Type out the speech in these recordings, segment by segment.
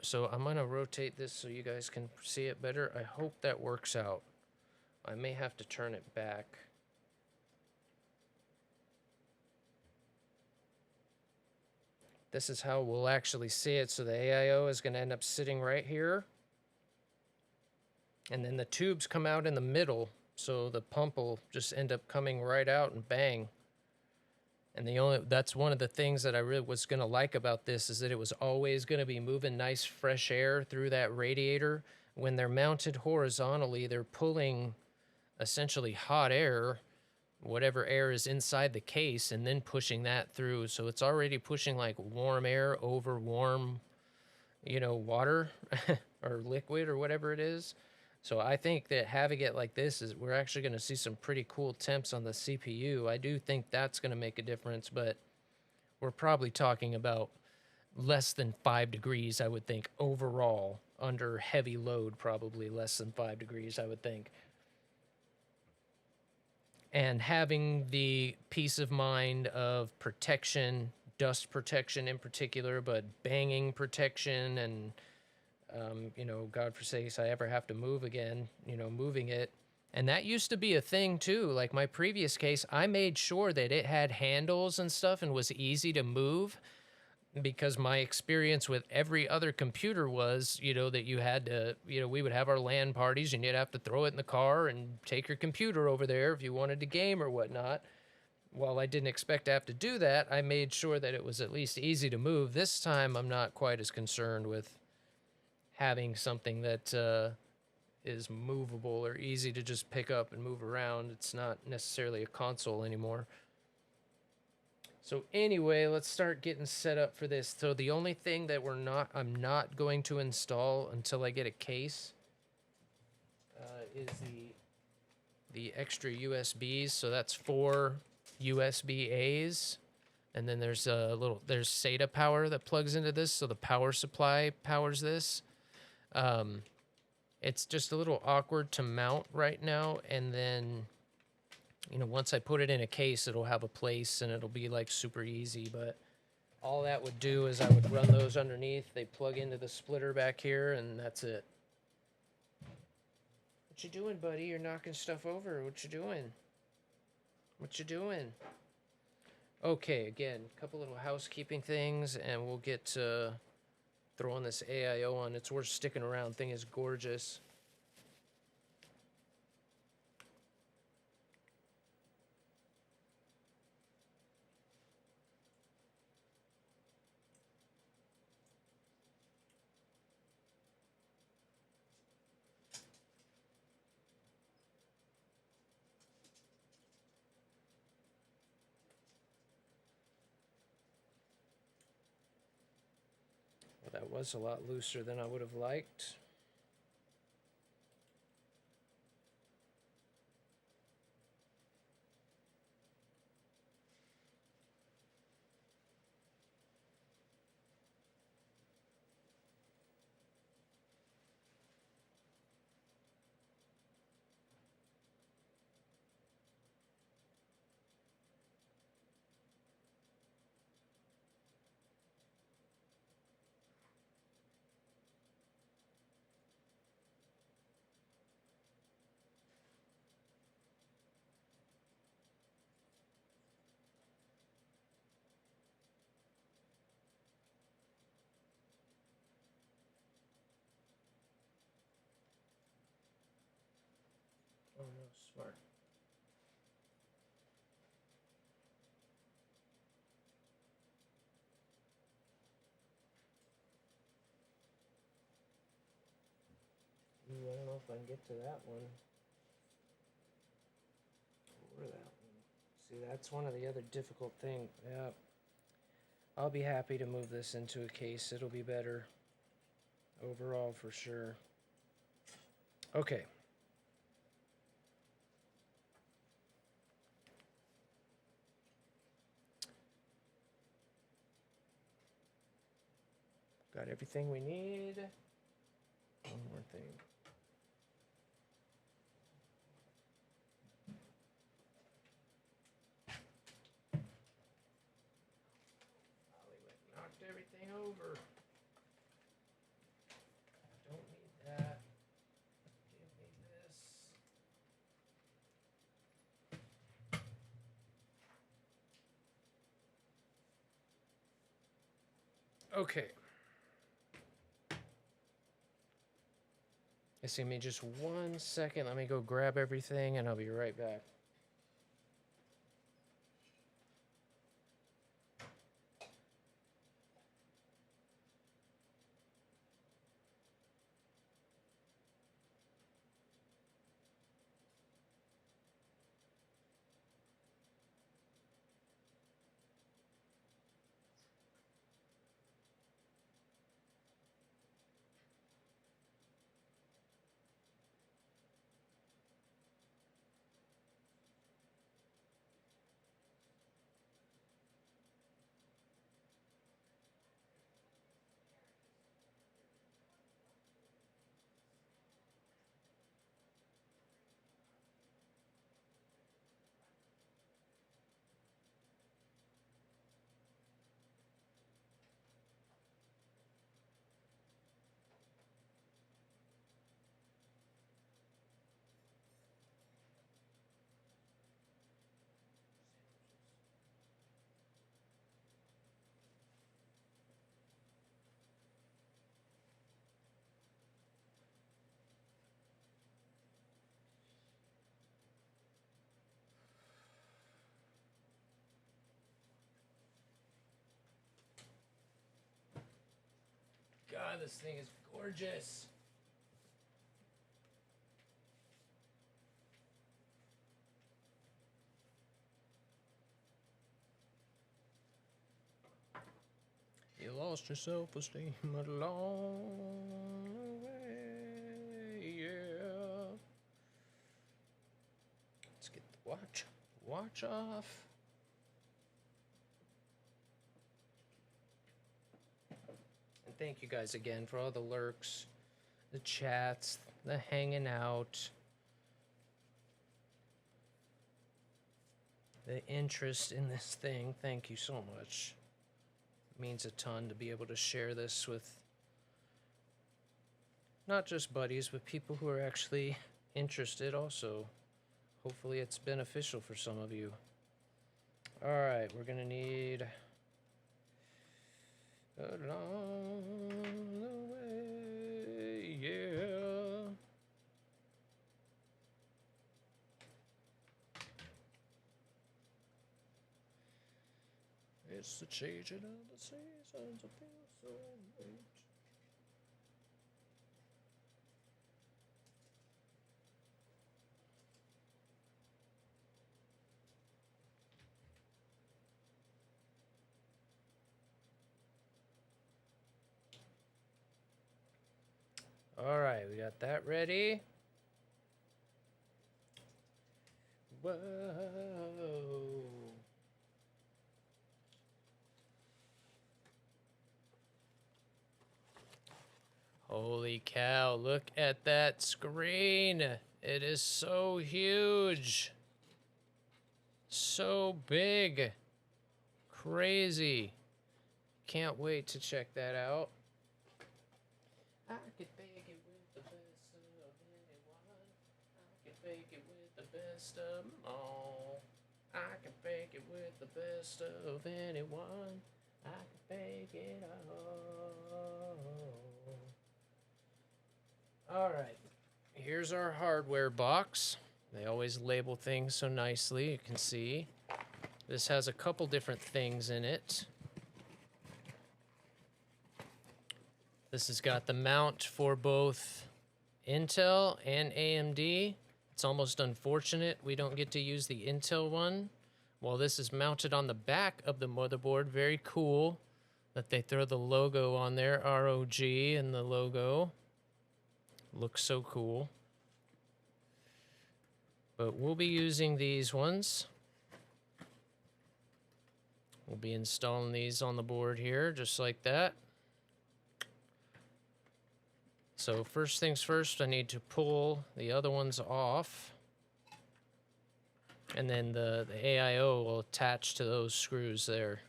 So I'm going to rotate this so you guys can see it better. I hope that works out. I may have to turn it back. This is how we'll actually see it. So the AIO is going to end up sitting right here. And then the tubes come out in the middle. So the pump will just end up coming right out and bang. And that's one of the things that I really was going to like about this is that it was always going to be moving nice fresh air through that radiator. When they're mounted horizontally, they're pulling essentially hot air, whatever air is inside the case, and then pushing that through. So it's already pushing like warm air over warm, water or liquid or whatever it is. So I think that having it like this is we're actually going to see some pretty cool temps on the CPU. I do think that's going to make a difference, but we're probably talking about less than 5 degrees, I would think, overall, under heavy load, probably less than 5 degrees, I would think. And having the peace of mind of protection, dust protection in particular, but banging protection and God forsakes I ever have to move again, moving it. And that used to be a thing too. Like my previous case, I made sure that it had handles and stuff and was easy to move because my experience with every other computer was, that you had to, we would have our LAN parties and you'd have to throw it in the car and take your computer over there if you wanted to game or whatnot. While I didn't expect to have to do that, I made sure that it was at least easy to move. This time, I'm not quite as concerned with having something that is movable or easy to just pick up and move around. It's not necessarily a console anymore. So anyway, let's start getting set up for this. So the only thing that I'm not going to install until I get a case is the extra USBs. So that's 4 USB A's. And then there's there's SATA power that plugs into this. So the power supply powers this. It's just a little awkward to mount right now, and then, once I put it in a case, it'll have a place, and it'll be, like, super easy, but all that would do is I would run those underneath, they plug into the splitter back here, and that's it. What you doing, buddy? You're knocking stuff over. What you doing? What you doing? Okay, again, a couple little housekeeping things, and we'll get to throwing this AIO on. It's worth sticking around. Thing is gorgeous. Well, that was a lot looser than I would have liked. Oh no, smart. Ooh, I don't know if I can get to that one. Or that one. See, that's one of the other difficult things. Yeah. I'll be happy to move this into a case. It'll be better overall for sure. Okay. Got everything we need. One more thing. Hollywood knocked everything over. Okay. Just give me just 1 second. Let me go grab everything and I'll be right back. God, this thing is gorgeous. You lost your self-esteem along the way, yeah. Let's get the watch off. And thank you guys again for all the lurks, the chats, the hanging out, the interest in this thing. Thank you so much. It means a ton to be able to share this with not just buddies, but people who are actually interested also. Hopefully it's beneficial for some of you. All right, we're gonna need along the way, yeah. It's the changing of the seasons. I feel so great. All right, we got that ready. Whoa. Holy cow, look at that screen. It is so huge. So big. Crazy. Can't wait to check that out. I could bake it with the best of anyone. I could bake it with the best of them all. I can bake it with the best of anyone. I can bake it all. All right, here's our hardware box. They always label things so nicely, you can see. This has a couple different things in it. This has got the mount for both Intel and AMD. It's almost unfortunate we don't get to use the Intel one. Well, this is mounted on the back of the motherboard. Very cool that they throw the logo on there, ROG, and the logo. Looks so cool. But we'll be using these ones. We'll be installing these on the board here, just like that. So first things first, I need to pull the other ones off. And then the AIO will attach to those screws there.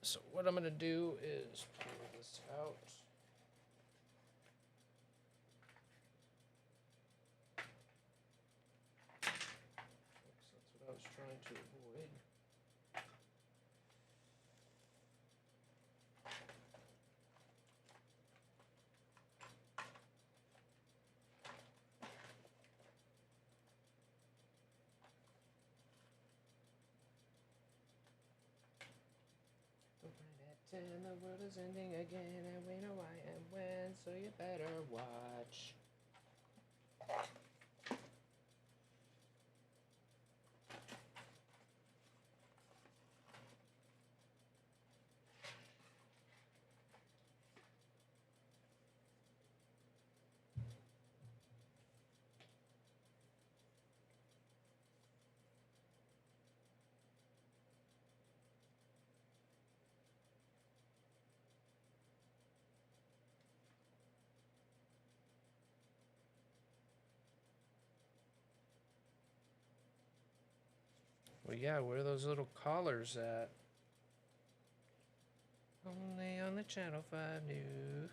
So what I'm going to do is pull this out. That's what I was trying to avoid. And the world is ending again, and we know why and when, so you better watch. Well, yeah, where are those little collars at? Only on the Channel 5 News.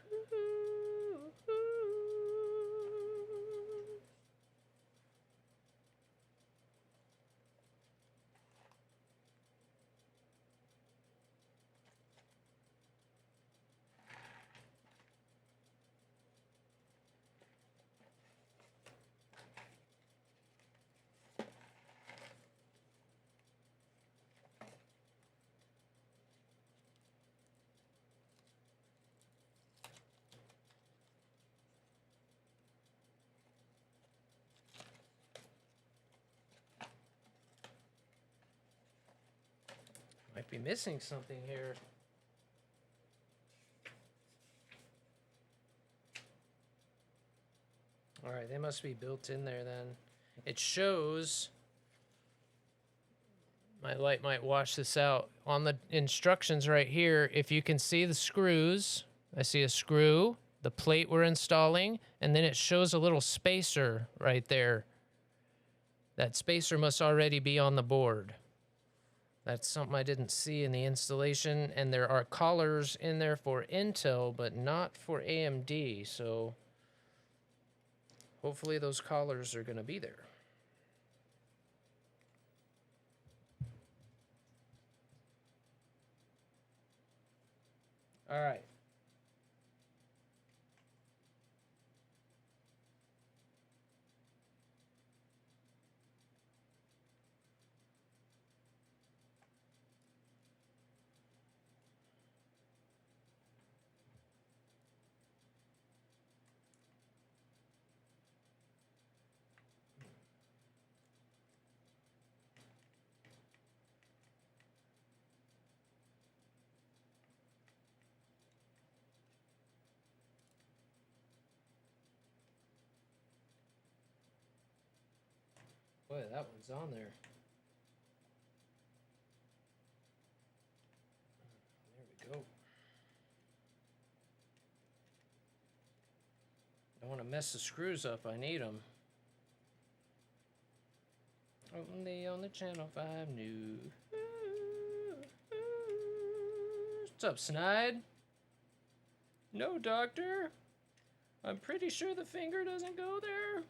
Might be missing something here. All right, they must be built in there then. It shows. My light might wash this out. On the instructions right here, if you can see the screws, I see a screw, the plate we're installing, and then it shows a little spacer right there. That spacer must already be on the board. That's something I didn't see in the installation, and there are collars in there for Intel, but not for AMD, so hopefully those collars are going to be there. All right. Boy, that one's on there. There we go. Don't want to mess the screws up. I need them. Only on the Channel 5 News. What's up, Snide? No, doctor. I'm pretty sure the finger doesn't go there.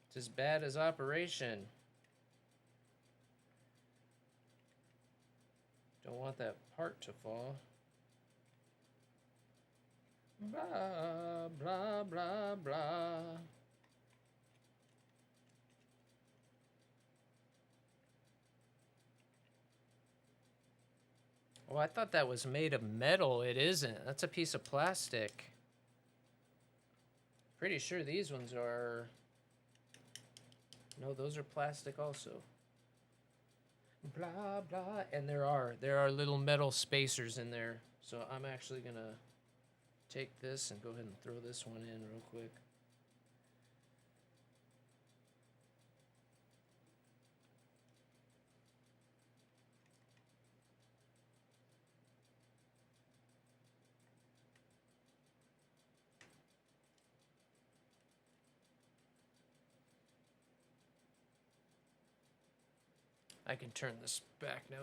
It's as bad as Operation. Don't want that part to fall. Blah, blah, blah, blah. Oh, I thought that was made of metal. It isn't. That's a piece of plastic. Pretty sure these ones are... No, those are plastic also. Blah, blah. And there are little metal spacers in there. So I'm actually going to take this and go ahead and throw this one in real quick. I can turn this back now.